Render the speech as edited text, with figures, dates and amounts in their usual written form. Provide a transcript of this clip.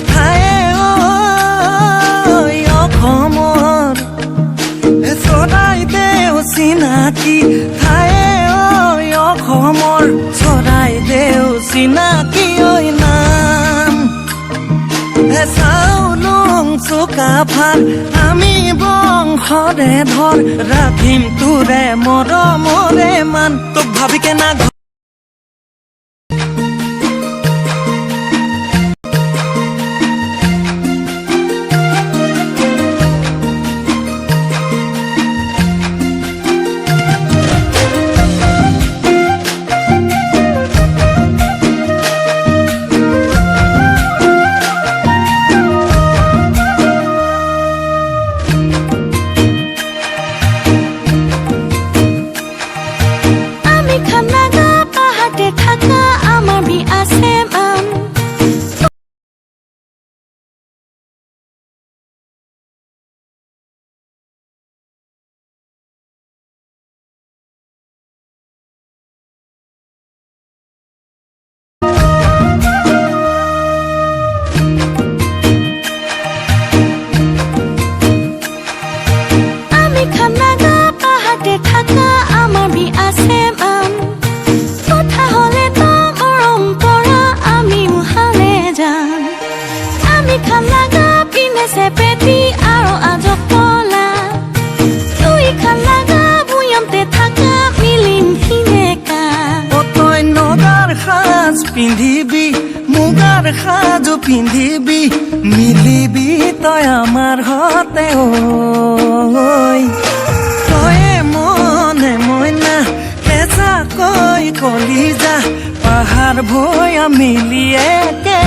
এঠায়ে অসমৰ চৰাইদেউ চিনাকি ঠায়ে অসমৰ চৰাইদেউ চিনাকি নাম চাউলুং চুকাফাৰ আমি বংশৰে ধৰ ৰাখিম তোৰে মৰমৰে মান তোক ভাবি কেনা পিন্ধিবি মুগাৰ সাজু পিন্ধিবি মিলিবি তই আমাৰ ঘৰতে তয়ে মনে মইনা কেঁচাকৈ কলিজা পাহাৰ ভৈয়া মিলি একে